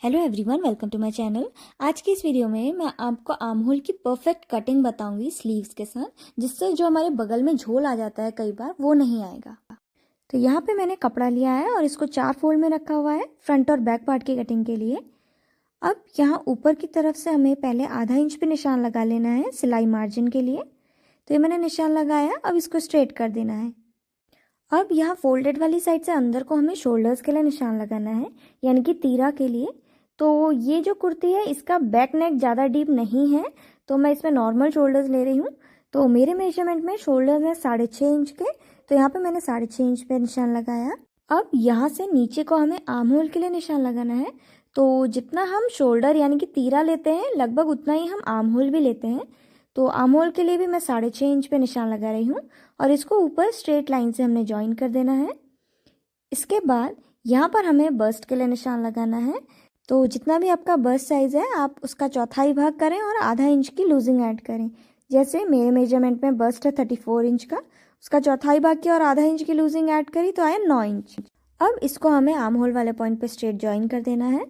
Hello everyone, welcome to my channel. आज की इस वीडियो में मैं आपको आर्म होल की परफेक्ट कटिंग बताऊंगी स्लीव्स के साथ, जिससे जो हमारे बगल में झोल आ जाता है कई बार वो नहीं आएगा। तो यहाँ पे मैंने कपड़ा लिया है और इसको 4 फोल्ड में रखा हुआ है फ्रंट और बैक पार्ट की कटिंग के लिए। अब यहाँ ऊपर की तरफ से हमें पहले आधा इंच पे निशान लगा लेना है सिलाई मार्जिन के लिए। तो ये मैंने निशान लगाया, अब इसको स्ट्रेट कर देना है। अब यहाँ फोल्डेड वाली साइड से अंदर को हमें शोल्डर्स के लिए निशान लगाना है, यानी कि तीरा के लिए। तो ये जो कुर्ती है इसका बैक नेक ज़्यादा डीप नहीं है, तो मैं इसमें नॉर्मल शोल्डर्स ले रही हूँ। तो मेरे मेजरमेंट में शोल्डर्स है 6.5 इंच के, तो यहाँ पे मैंने 6.5 इंच पे निशान लगाया। अब यहाँ से नीचे को हमें आर्म होल के लिए निशान लगाना है। तो जितना हम शोल्डर यानी कि तीरा लेते हैं लगभग उतना ही हम आर्म होल भी लेते हैं। तो आर्म होल के लिए भी मैं 6.5 इंच पे निशान लगा रही हूँ और इसको ऊपर स्ट्रेट लाइन से हमने ज्वाइन कर देना है। इसके बाद यहाँ पर हमें बस्ट के लिए निशान लगाना है। तो जितना भी आपका बस्ट साइज़ है आप उसका चौथाई भाग करें और आधा इंच की लूजिंग ऐड करें। जैसे मेरे मेजरमेंट में बस्ट है 34 इंच का, उसका चौथाई भाग किया और आधा इंच की लूजिंग ऐड करी तो आया 9 इंच। अब इसको हमें आर्म होल वाले पॉइंट पे स्ट्रेट ज्वाइन कर देना है।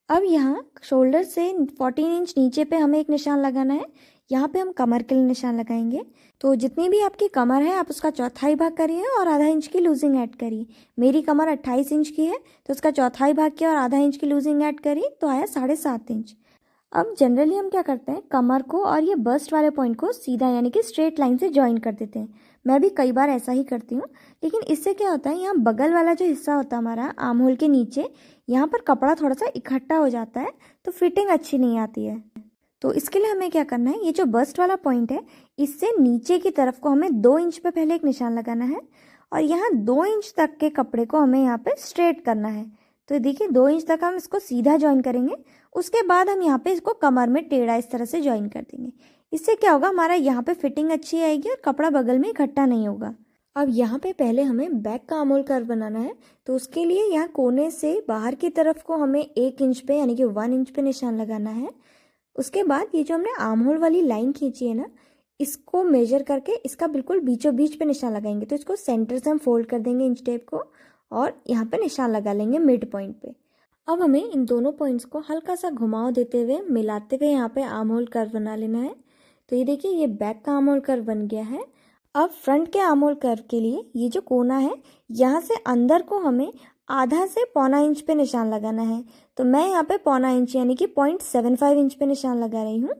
अब यहाँ शोल्डर से 14 इंच नीचे पे हमें एक निशान लगाना है। यहाँ पे हम कमर के लिए निशान लगाएंगे। तो जितनी भी आपकी कमर है आप उसका चौथाई भाग करिए और आधा इंच की लूजिंग ऐड करिए। मेरी कमर 28 इंच की है, तो उसका चौथाई भाग किया और आधा इंच की लूजिंग ऐड करी तो आया 7.5 इंच। अब जनरली हम क्या करते हैं, कमर को और ये बस्ट वाले पॉइंट को सीधा यानी कि स्ट्रेट लाइन से ज्वाइन कर देते हैं। मैं भी कई बार ऐसा ही करती हूँ, लेकिन इससे क्या होता है, यहाँ बगल वाला जो हिस्सा होता है हमारा आर्म होल के नीचे, यहाँ पर कपड़ा थोड़ा सा इकट्ठा हो जाता है तो फिटिंग अच्छी नहीं आती है। तो इसके लिए हमें क्या करना है, ये जो बस्ट वाला पॉइंट है इससे नीचे की तरफ को हमें 2 इंच पे पहले एक निशान लगाना है और यहाँ 2 इंच तक के कपड़े को हमें यहाँ पे स्ट्रेट करना है। तो देखिए 2 इंच तक हम इसको सीधा ज्वाइन करेंगे, उसके बाद हम यहाँ पे इसको कमर में टेढ़ा इस तरह से ज्वाइन कर देंगे। इससे क्या होगा, हमारा यहाँ पे फिटिंग अच्छी आएगी और कपड़ा बगल में इकट्ठा नहीं होगा। अब यहाँ पे पहले हमें बैक का आर्म होल कर्व बनाना है। तो उसके लिए यहाँ कोने से बाहर की तरफ को हमें 1 इंच पे यानी कि 1 इंच पे निशान लगाना है। उसके बाद ये जो हमने आर्म होल वाली लाइन खींची है ना, इसको मेजर करके इसका बिल्कुल बीचों बीच पे निशान लगाएंगे। तो इसको सेंटर से हम फोल्ड कर देंगे इंच टेप को और यहाँ पे निशान लगा लेंगे मिड पॉइंट पे। अब हमें इन दोनों पॉइंट्स को हल्का सा घुमाव देते हुए मिलाते हुए यहाँ पे आर्म होल कर्व बना लेना है। तो ये देखिए ये बैक का आर्म होल कर्व बन गया है। अब फ्रंट के आर्म होल कर्व के लिए ये जो कोना है यहाँ से अंदर को हमें आधा से 1.25 इंच पे निशान लगाना है। तो मैं यहाँ पे 1.25 इंच यानी कि 0.75 इंच पे निशान लगा रही हूँ।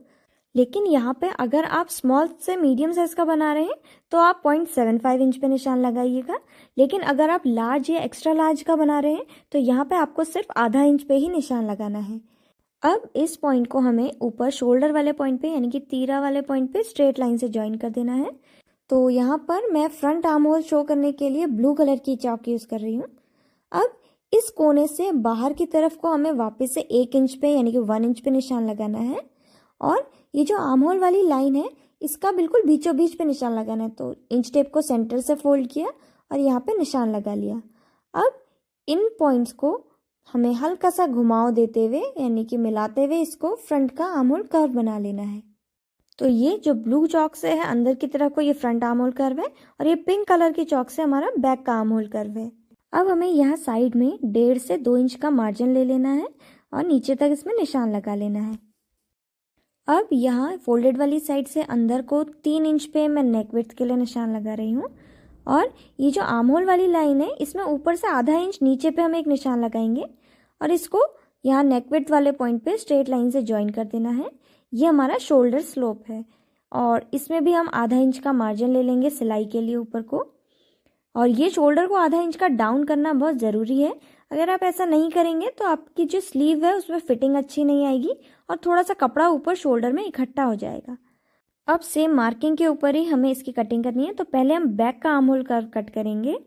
लेकिन यहाँ पे अगर आप स्मॉल से मीडियम साइज का बना रहे हैं तो आप 0.75 इंच पे निशान लगाइएगा। लेकिन अगर आप लार्ज या एक्स्ट्रा लार्ज का बना रहे हैं तो यहाँ पे आपको सिर्फ आधा इंच पे ही निशान लगाना है। अब इस पॉइंट को हमें ऊपर शोल्डर वाले पॉइंट पे यानी कि तीरा वाले पॉइंट पे स्ट्रेट लाइन से ज्वाइन कर देना है। तो यहाँ पर मैं फ्रंट आर्म होल शो करने के लिए ब्लू कलर की चॉक यूज़ कर रही हूँ। अब इस कोने से बाहर की तरफ को हमें वापस से 1 इंच पे यानी कि 1 इंच पे निशान लगाना है और ये जो आर्म होल वाली लाइन है इसका बिल्कुल बीचों बीच पे निशान लगाना है। तो इंच टेप को सेंटर से फोल्ड किया और यहाँ पे निशान लगा लिया। अब इन पॉइंट्स को हमें हल्का सा घुमाव देते हुए यानी कि मिलाते हुए इसको फ्रंट का आर्म होल कर्व बना लेना है। तो ये जो ब्लू चॉक से है अंदर की तरफ को ये फ्रंट आर्म होल कर्व है और ये पिंक कलर की चॉक से हमारा बैक का आर्म होल कर्व है। अब हमें यहाँ साइड में 1.5 से 2 इंच का मार्जिन ले लेना है और नीचे तक इसमें निशान लगा लेना है। अब यहाँ फोल्डेड वाली साइड से अंदर को 3 इंच पे मैं नेक विड्थ के लिए निशान लगा रही हूँ और ये जो आर्म होल वाली लाइन है इसमें ऊपर से आधा इंच नीचे पे हम एक निशान लगाएंगे और इसको यहाँ नेक विड्थ वाले पॉइंट पे स्ट्रेट लाइन से ज्वाइन कर देना है। ये हमारा शोल्डर स्लोप है और इसमें भी हम आधा इंच का मार्जिन ले लेंगे सिलाई के लिए ऊपर को। और ये शोल्डर को आधा इंच का डाउन करना बहुत ज़रूरी है। अगर आप ऐसा नहीं करेंगे तो आपकी जो स्लीव है उसमें फिटिंग अच्छी नहीं आएगी और थोड़ा सा कपड़ा ऊपर शोल्डर में इकट्ठा हो जाएगा। अब सेम मार्किंग के ऊपर ही हमें इसकी कटिंग करनी है। तो पहले हम बैक का आर्म होल कर्व कट करेंगे।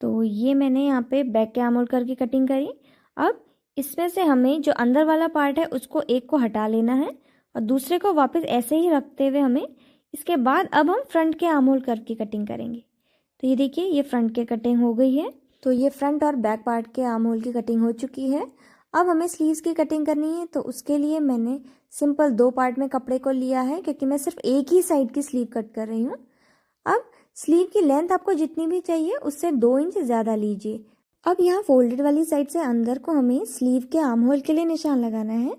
तो ये मैंने यहाँ पे बैक के आर्म होल कर्व की कटिंग करी। अब इसमें से हमें जो अंदर वाला पार्ट है उसको एक को हटा लेना है और दूसरे को वापस ऐसे ही रखते हुए हमें इसके बाद अब हम फ्रंट के आर्म होल कर्व की कटिंग करेंगे। तो ये देखिए ये फ्रंट की कटिंग हो गई है। तो ये फ्रंट और बैक पार्ट के आर्म होल की कटिंग हो चुकी है। अब हमें स्लीव्स की कटिंग करनी है। तो उसके लिए मैंने सिंपल 2 पार्ट में कपड़े को लिया है क्योंकि मैं सिर्फ एक ही साइड की स्लीव कट कर रही हूँ। अब स्लीव की लेंथ आपको जितनी भी चाहिए उससे 2 इंच ज़्यादा लीजिए। अब यहाँ फोल्डेड वाली साइड से अंदर को हमें स्लीव के आर्म होल के लिए निशान लगाना है।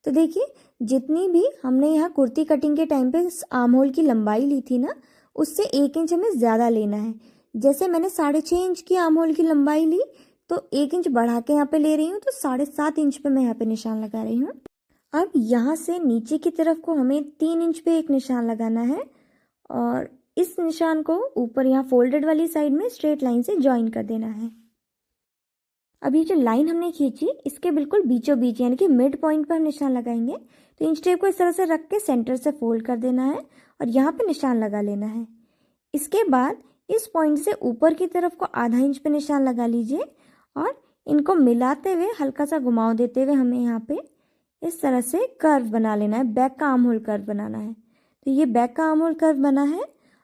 तो देखिए, जितनी भी हमने यहाँ कुर्ती कटिंग के टाइम पे आर्म होल की लंबाई ली थी ना, उससे 1 इंच हमें ज़्यादा लेना है। जैसे मैंने 6.5 इंच की आर्म होल की लंबाई ली, तो 1 इंच बढ़ा के यहाँ पे ले रही हूँ, तो 7.5 इंच पे मैं यहाँ पे निशान लगा रही हूँ। अब यहाँ से नीचे की तरफ को हमें 3 इंच पे एक निशान लगाना है और इस निशान को ऊपर यहाँ फोल्डेड वाली साइड में स्ट्रेट लाइन से ज्वाइन कर देना है। अब ये जो लाइन हमने खींची, इसके बिल्कुल बीचों बीच यानी कि मिड पॉइंट पर हम निशान लगाएंगे। तो इंच टेप को इस तरह से रख के सेंटर से फोल्ड कर देना है और यहाँ पे निशान लगा लेना है। इसके बाद इस पॉइंट से ऊपर की तरफ को आधा इंच पे निशान लगा लीजिए और इनको मिलाते हुए हल्का सा घुमाव देते हुए हमें यहाँ पे इस तरह से कर्व बना लेना है। बैक का आर्म होल कर्व बनाना है। तो ये बैक का आर्म होल कर्व बना है।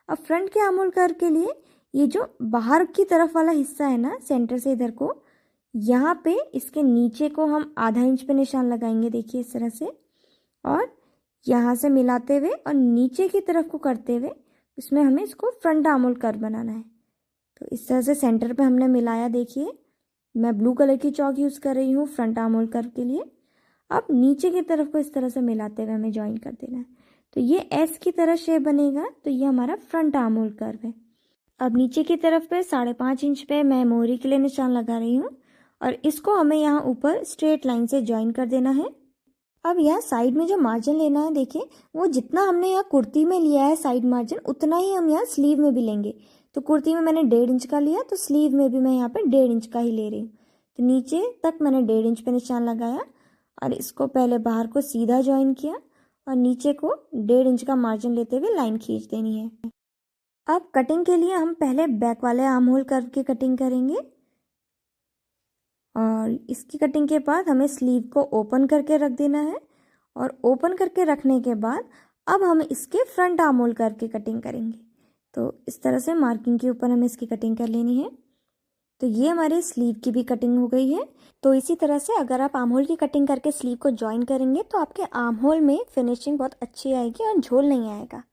अब फ्रंट के आर्म होल कर्व के लिए ये जो बाहर की तरफ वाला हिस्सा है ना, सेंटर से इधर को, यहाँ पे इसके नीचे को हम आधा इंच पे निशान लगाएंगे। देखिए इस तरह से, और यहाँ से मिलाते हुए और नीचे की तरफ को करते हुए इसमें हमें इसको फ्रंट आर्म होल कर्व बनाना है। तो इस तरह से सेंटर पे हमने मिलाया। देखिए, मैं ब्लू कलर की चौक यूज़ कर रही हूँ फ्रंट आर्म होल कर्व के लिए। अब नीचे की तरफ को इस तरह से मिलाते हुए हमें ज्वाइन कर देना है। तो ये एस की तरह शेप बनेगा। तो ये हमारा फ्रंट आर्म होल कर्व है। अब नीचे की तरफ पे 5.5 इंच पे मैं मोहरी के लिए निशान लगा रही हूँ और इसको हमें यहाँ ऊपर स्ट्रेट लाइन से ज्वाइन कर देना है। अब यहाँ साइड में जो मार्जिन लेना है, देखिए वो जितना हमने यहाँ कुर्ती में लिया है साइड मार्जिन, उतना ही हम यहाँ स्लीव में भी लेंगे। तो कुर्ती में मैंने 1.5 इंच का लिया, तो स्लीव में भी मैं यहाँ पे 1.5 इंच का ही ले रही हूँ। तो नीचे तक मैंने 1.5 इंच पे निशान लगाया और इसको पहले बाहर को सीधा ज्वाइन किया और नीचे को 1.5 इंच का मार्जिन लेते हुए लाइन खींच देनी है। अब कटिंग के लिए हम पहले बैक वाले आर्म होल कर्व की कटिंग करेंगे और इसकी कटिंग के बाद हमें स्लीव को ओपन करके रख देना है और ओपन करके रखने के बाद अब हम इसके फ्रंट आर्म होल कर्व की कटिंग करेंगे। तो इस तरह से मार्किंग के ऊपर हमें इसकी कटिंग कर लेनी है। तो ये हमारे स्लीव की भी कटिंग हो गई है। तो इसी तरह से अगर आप आर्म होल की कटिंग करके स्लीव को ज्वाइन करेंगे तो आपके आर्म होल में फिनिशिंग बहुत अच्छी आएगी और झोल नहीं आएगा।